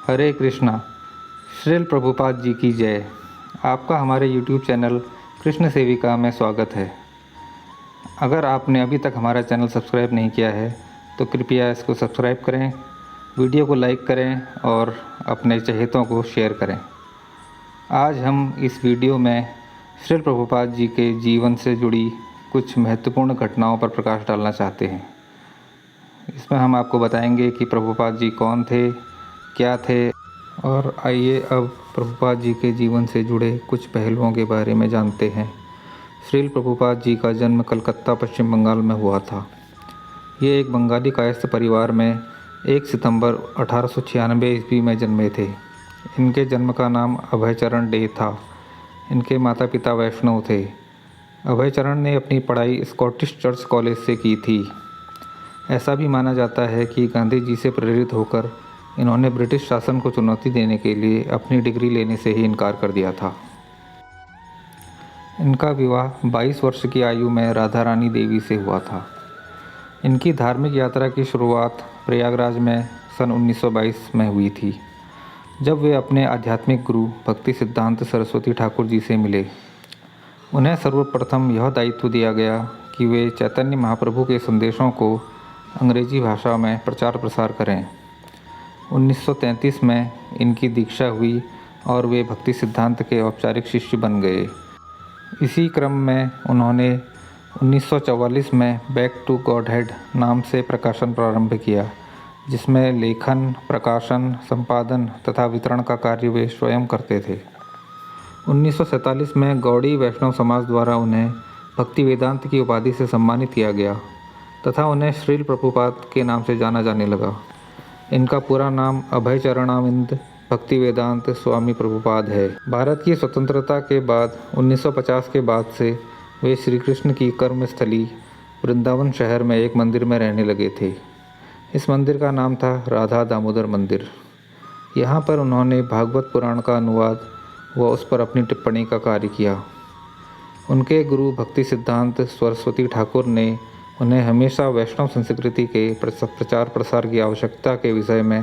हरे कृष्णा। श्रील प्रभुपाद जी की जय। आपका हमारे YouTube चैनल कृष्ण सेविका में स्वागत है। अगर आपने अभी तक हमारा चैनल सब्सक्राइब नहीं किया है तो कृपया इसको सब्सक्राइब करें, वीडियो को लाइक करें और अपने चहेतों को शेयर करें। आज हम इस वीडियो में श्रील प्रभुपाद जी के जीवन से जुड़ी कुछ महत्वपूर्ण घटनाओं पर प्रकाश डालना चाहते हैं। इसमें हम आपको बताएंगे कि प्रभुपाद जी कौन थे, क्या थे, और आइए अब प्रभुपाद जी के जीवन से जुड़े कुछ पहलुओं के बारे में जानते हैं। श्रील प्रभुपाद जी का जन्म कलकत्ता, पश्चिम बंगाल में हुआ था। ये एक बंगाली कायस्थ परिवार में 1 सितंबर 1896 ईस्वी में जन्मे थे। इनके जन्म का नाम अभयचरण डे था। इनके माता पिता वैष्णव थे। अभयचरण ने अपनी पढ़ाई स्कॉटिश चर्च कॉलेज से की थी। ऐसा भी माना जाता है कि गांधी जी से प्रेरित होकर इन्होंने ब्रिटिश शासन को चुनौती देने के लिए अपनी डिग्री लेने से ही इनकार कर दिया था। इनका विवाह 22 वर्ष की आयु में राधा रानी देवी से हुआ था। इनकी धार्मिक यात्रा की शुरुआत प्रयागराज में सन 1922 में हुई थी, जब वे अपने आध्यात्मिक गुरु भक्ति सिद्धांत सरस्वती ठाकुर जी से मिले। उन्हें सर्वप्रथम यह दायित्व दिया गया कि वे चैतन्य महाप्रभु के संदेशों को अंग्रेजी भाषा में प्रचार प्रसार करें। 1933 में इनकी दीक्षा हुई और वे भक्ति सिद्धांत के औपचारिक शिष्य बन गए। इसी क्रम में उन्होंने 1944 में बैक टू गॉडहेड नाम से प्रकाशन प्रारंभ किया, जिसमें लेखन, प्रकाशन, संपादन तथा वितरण का कार्य वे स्वयं करते थे। 1947 में गौड़ी वैष्णव समाज द्वारा उन्हें भक्ति वेदांत की उपाधि से सम्मानित किया गया तथा उन्हें श्रील प्रभुपाद के नाम से जाना जाने लगा। इनका पूरा नाम अभयचरणानंद भक्ति वेदांत स्वामी प्रभुपाद है। भारत की स्वतंत्रता के बाद 1950 के बाद से वे श्री कृष्ण की कर्मस्थली वृंदावन शहर में एक मंदिर में रहने लगे थे। इस मंदिर का नाम था राधा दामोदर मंदिर। यहाँ पर उन्होंने भागवत पुराण का अनुवाद व उस पर अपनी टिप्पणी का कार्य किया। उनके गुरु भक्ति सिद्धांत सरस्वती ठाकुर ने उन्हें हमेशा वैष्णव संस्कृति के प्रचार प्रसार की आवश्यकता के विषय में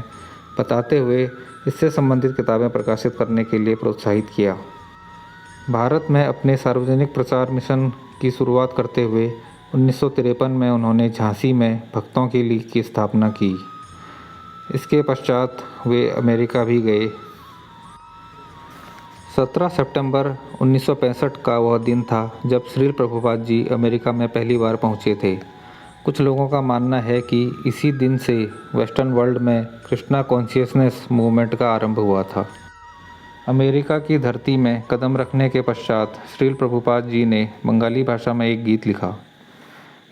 बताते हुए इससे संबंधित किताबें प्रकाशित करने के लिए प्रोत्साहित किया। भारत में अपने सार्वजनिक प्रचार मिशन की शुरुआत करते हुए 1953 में उन्होंने झांसी में भक्तों की लीग की स्थापना की। इसके पश्चात वे अमेरिका भी गए। 17 सितंबर 1965 का वह दिन था जब श्रील प्रभुपाद जी अमेरिका में पहली बार पहुंचे थे। कुछ लोगों का मानना है कि इसी दिन से वेस्टर्न वर्ल्ड में कृष्णा कॉन्शियसनेस मूवमेंट का आरंभ हुआ था। अमेरिका की धरती में कदम रखने के पश्चात श्रील प्रभुपाद जी ने बंगाली भाषा में एक गीत लिखा।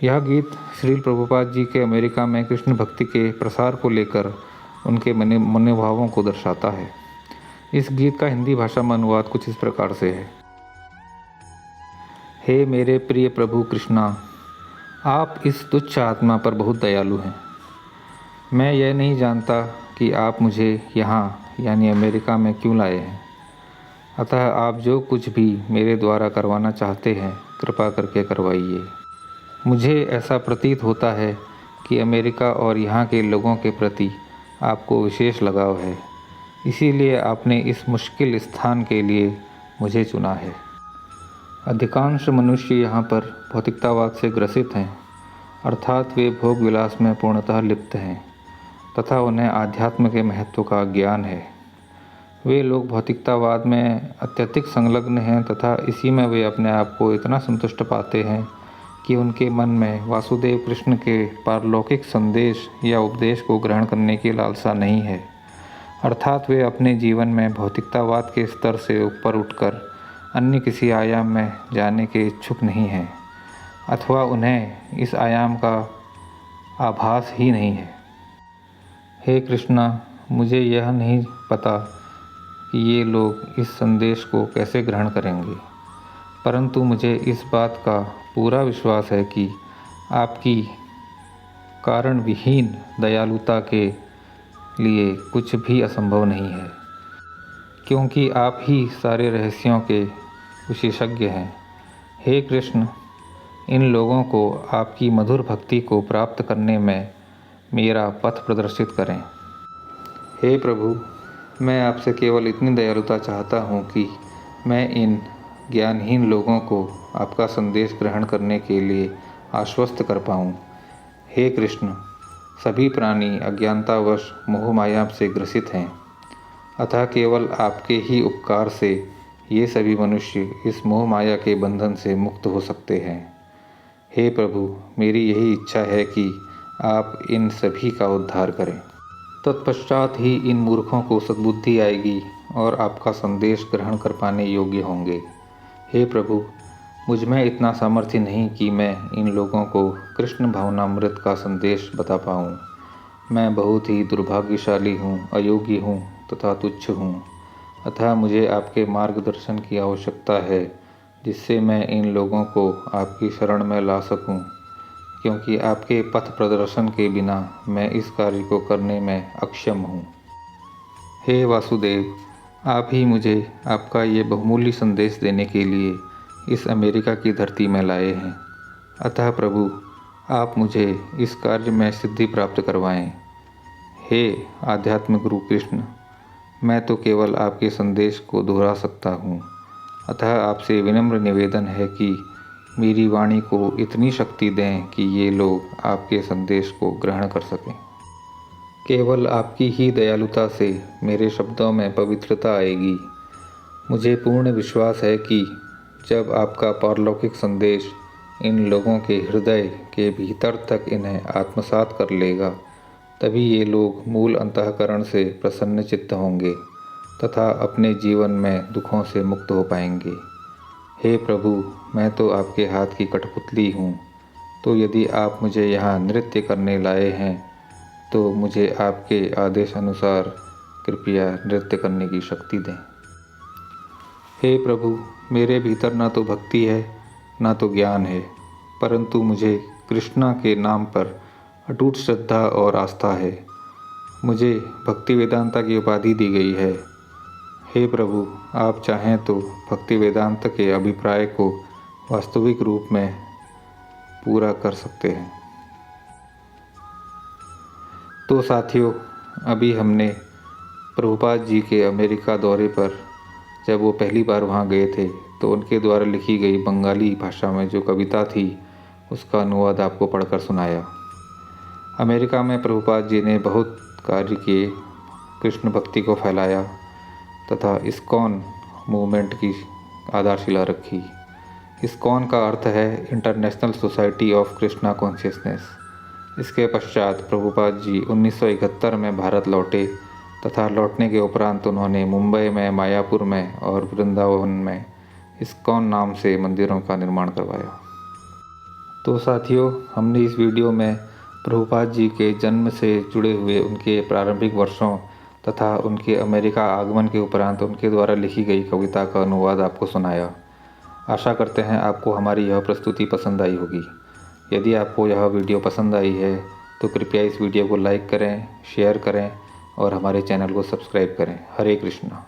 यह गीत श्रील प्रभुपाद जी के अमेरिका में कृष्ण भक्ति के प्रसार को लेकर उनके मनोभावों को दर्शाता है। इस गीत का हिंदी भाषा में अनुवाद कुछ इस प्रकार से है। हे मेरे प्रिय प्रभु कृष्णा, आप इस तुच्छ आत्मा पर बहुत दयालु हैं। मैं यह नहीं जानता कि आप मुझे यहाँ यानी अमेरिका में क्यों लाए हैं। अतः आप जो कुछ भी मेरे द्वारा करवाना चाहते हैं कृपा करके करवाइए। मुझे ऐसा प्रतीत होता है कि अमेरिका और यहाँ के लोगों के प्रति आपको विशेष लगाव है, इसीलिए आपने इस मुश्किल स्थान के लिए मुझे चुना है। अधिकांश मनुष्य यहाँ पर भौतिकतावाद से ग्रसित हैं, अर्थात वे भोग विलास में पूर्णतः लिप्त हैं तथा उन्हें आध्यात्म के महत्व का ज्ञान है। वे लोग भौतिकतावाद में अत्यधिक संलग्न हैं तथा इसी में वे अपने आप को इतना संतुष्ट पाते हैं कि उनके मन में वासुदेव कृष्ण के पारलौकिक संदेश या उपदेश को ग्रहण करने की लालसा नहीं है। अर्थात वे अपने जीवन में भौतिकतावाद के स्तर से ऊपर उठकर अन्य किसी आयाम में जाने के इच्छुक नहीं हैं, अथवा उन्हें इस आयाम का आभास ही नहीं है। हे कृष्णा, मुझे यह नहीं पता कि ये लोग इस संदेश को कैसे ग्रहण करेंगे, परंतु मुझे इस बात का पूरा विश्वास है कि आपकी कारण विहीन दयालुता के लिए कुछ भी असंभव नहीं है, क्योंकि आप ही सारे रहस्यों के विशेषज्ञ हैं। हे कृष्ण, इन लोगों को आपकी मधुर भक्ति को प्राप्त करने में मेरा पथ प्रदर्शित करें। हे प्रभु, मैं आपसे केवल इतनी दयालुता चाहता हूँ कि मैं इन ज्ञानहीन लोगों को आपका संदेश ग्रहण करने के लिए आश्वस्त कर पाऊँ। हे कृष्ण, सभी प्राणी अज्ञानतावश मोह माया से ग्रसित हैं, अतः केवल आपके ही उपकार से ये सभी मनुष्य इस मोह माया के बंधन से मुक्त हो सकते हैं। हे प्रभु, मेरी यही इच्छा है कि आप इन सभी का उद्धार करें। तत्पश्चात ही इन मूर्खों को सद्बुद्धि आएगी और आपका संदेश ग्रहण कर पाने योग्य होंगे। हे प्रभु, मुझ में इतना सामर्थ्य नहीं कि मैं इन लोगों को कृष्ण भावनामृत का संदेश बता पाऊँ। मैं बहुत ही दुर्भाग्यशाली हूँ, अयोग्य हूँ तथा तुच्छ हूँ, अतः मुझे आपके मार्गदर्शन की आवश्यकता है, जिससे मैं इन लोगों को आपकी शरण में ला सकूँ, क्योंकि आपके पथ प्रदर्शन के बिना मैं इस कार्य को करने में अक्षम हूँ। हे वासुदेव, आप ही मुझे आपका ये बहुमूल्य संदेश देने के लिए इस अमेरिका की धरती में लाए हैं, अतः प्रभु, आप मुझे इस कार्य में सिद्धि प्राप्त करवाएं। हे आध्यात्मिक गुरु कृष्ण, मैं तो केवल आपके संदेश को दोहरा सकता हूँ, अतः आपसे विनम्र निवेदन है कि मेरी वाणी को इतनी शक्ति दें कि ये लोग आपके संदेश को ग्रहण कर सकें। केवल आपकी ही दयालुता से मेरे शब्दों में पवित्रता आएगी। मुझे पूर्ण विश्वास है कि जब आपका पारलौकिक संदेश इन लोगों के हृदय के भीतर तक इन्हें आत्मसात कर लेगा, तभी ये लोग मूल अंतःकरण से प्रसन्न चित्त होंगे तथा अपने जीवन में दुखों से मुक्त हो पाएंगे। हे प्रभु, मैं तो आपके हाथ की कठपुतली हूँ, तो यदि आप मुझे यहाँ नृत्य करने लाए हैं तो मुझे आपके आदेश अनुसार कृपया नृत्य करने की शक्ति दें। हे प्रभु, मेरे भीतर ना तो भक्ति है ना तो ज्ञान है, परंतु मुझे कृष्णा के नाम पर अटूट श्रद्धा और आस्था है। मुझे भक्ति वेदांता की उपाधि दी गई है। हे प्रभु, आप चाहें तो भक्ति वेदांत के अभिप्राय को वास्तविक रूप में पूरा कर सकते हैं। तो साथियों, अभी हमने प्रभुपाद जी के अमेरिका दौरे पर जब वो पहली बार वहाँ गए थे तो उनके द्वारा लिखी गई बंगाली भाषा में जो कविता थी उसका अनुवाद आपको पढ़कर सुनाया। अमेरिका में प्रभुपाद जी ने बहुत कार्य किए, कृष्ण भक्ति को फैलाया तथा इस्कॉन मूवमेंट की आधारशिला रखी। इस्कॉन का अर्थ है international society of Krishna consciousness. इसके पश्चात प्रभुपाद जी 1971 में भारत लौटे तथा लौटने के उपरांत उन्होंने मुंबई में, मायापुर में और वृंदावन में इस्कॉन नाम से मंदिरों का निर्माण करवाया। तो साथियों, हमने इस वीडियो में प्रभुपाद जी के जन्म से जुड़े हुए उनके प्रारंभिक वर्षों तथा उनके अमेरिका आगमन के उपरांत उनके द्वारा लिखी गई कविता का अनुवाद आपको सुनाया। आशा करते हैं आपको हमारी यह प्रस्तुति पसंद आई होगी। यदि आपको यह वीडियो पसंद आई है तो कृपया इस वीडियो को लाइक करें, शेयर करें और हमारे चैनल को सब्सक्राइब करें। हरे कृष्णा।